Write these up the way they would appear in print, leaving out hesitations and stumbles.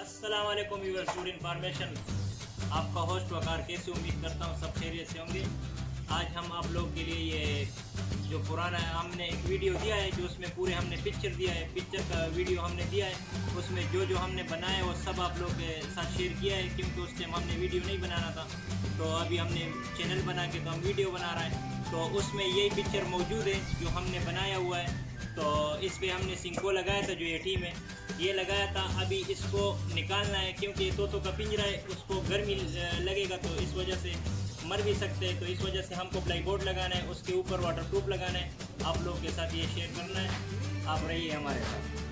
अस्सलाम वालेकुम viewers, food information आपका होस्ट वकार कैसे, उम्मीद करता हूँ सब खैरियत से होंगे। आज हम आप लोग के लिए ये जो पुराना हमने एक वीडियो दिया है, जो उसमें पूरे हमने पिक्चर दिया है, पिक्चर का वीडियो हमने दिया है, उसमें जो जो हमने बनाया है वो सब आप लोग के साथ शेयर किया है, क्योंकि उस टाइम हमने वीडियो नहीं बनाना था। तो अभी हमने चैनल बना के तो हम वीडियो बना रहे हैं, तो उसमें यही पिक्चर मौजूद है जो हमने बनाया हुआ है। तो इस पर हमने सिंको लगाया था, जो ये टीम है ये लगाया था। अभी इसको निकालना है क्योंकि तोतों का पिंजरा है, उसको गर्मी लगेगा तो इस वजह से मर भी सकते हैं। तो इस वजह से हमको प्लाईबोर्ड लगाना है, उसके ऊपर वाटरप्रूफ लगाना है। आप लोगों के साथ ये शेयर करना है, आप रहिए हमारे साथ।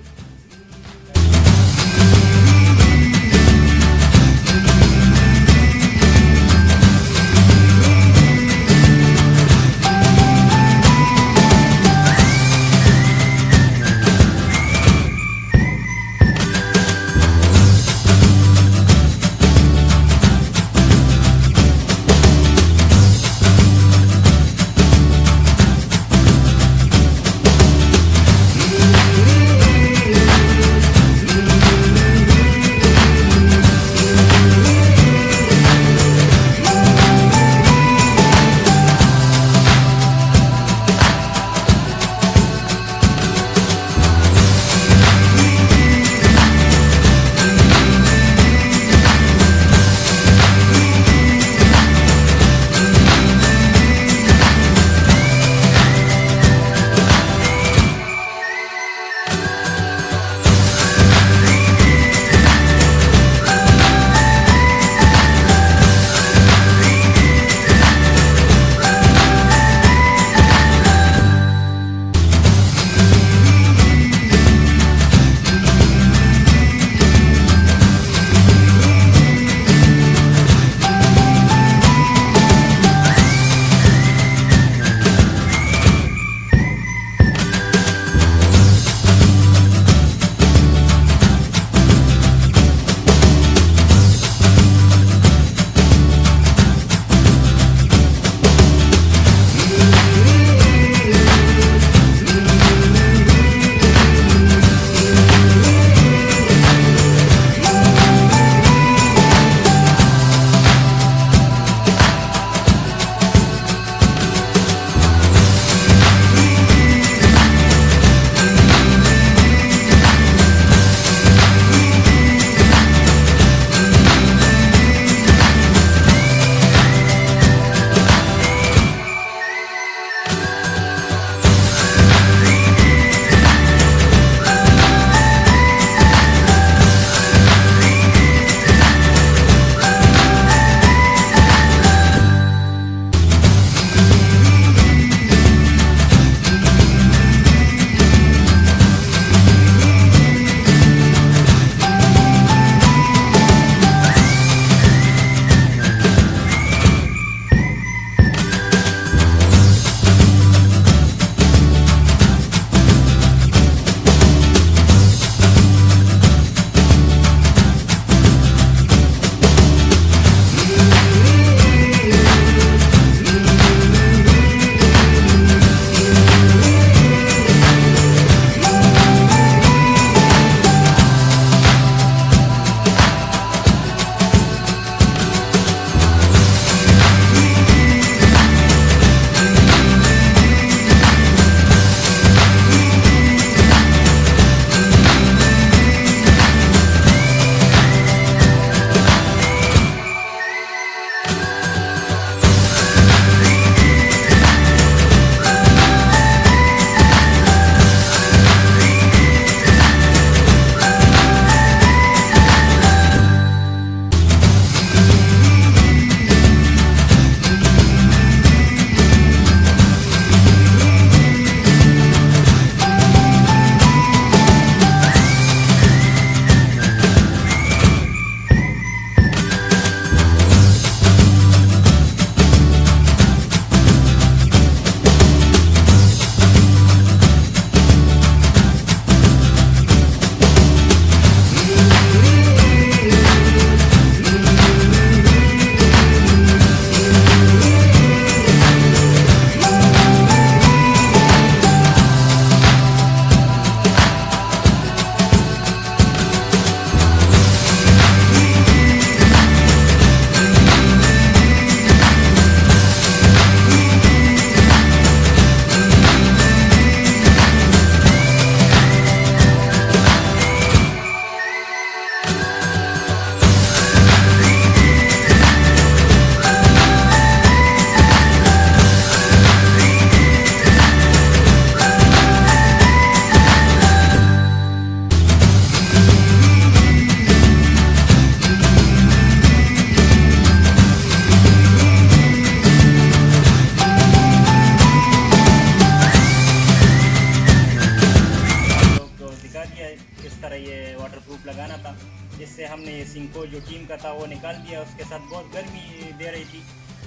लगाना था। इससे हमने ये सिंको जो टीम का था वो निकाल दिया, उसके साथ बहुत गर्मी दे रही थी।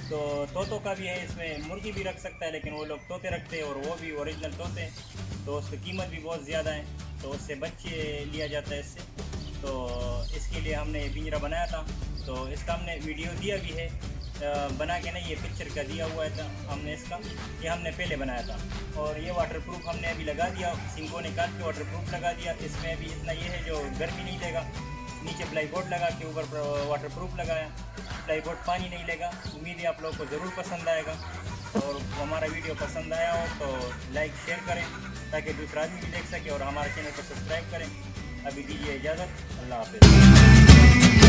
तो तोतों का भी है, इसमें मुर्गी भी रख सकता है, लेकिन वो लोग तोते रखते हैं और वो भी ओरिजिनल तोते हैं, तो उसकी कीमत भी बहुत ज़्यादा है, तो उससे बच्चे लिया जाता है इससे। तो इसके लिए हमने ये पिंजरा बनाया था, तो इसका हमने वीडियो दिया भी है, बना के नहीं, ये पिक्चर का दिया हुआ था हमने इसका, ये हमने पहले बनाया था। और ये वाटरप्रूफ हमने अभी लगा दिया, सिंको निकाल के वाटरप्रूफ लगा दिया। इसमें अभी इतना ये है जो गर्मी नहीं लेगा, नीचे प्लाईबोर्ड लगा के ऊपर वाटरप्रूफ लगाया, प्लाईबोर्ड पानी नहीं लेगा। उम्मीद है आप लोगों को ज़रूर पसंद आएगा, और हमारा वीडियो पसंद आया हो तो लाइक शेयर करें ताकि दूसरा आदमी भी देख सके, और हमारे चैनल को सब्सक्राइब करें। अभी दीजिए इजाज़त, अल्लाह हाफ़िज़।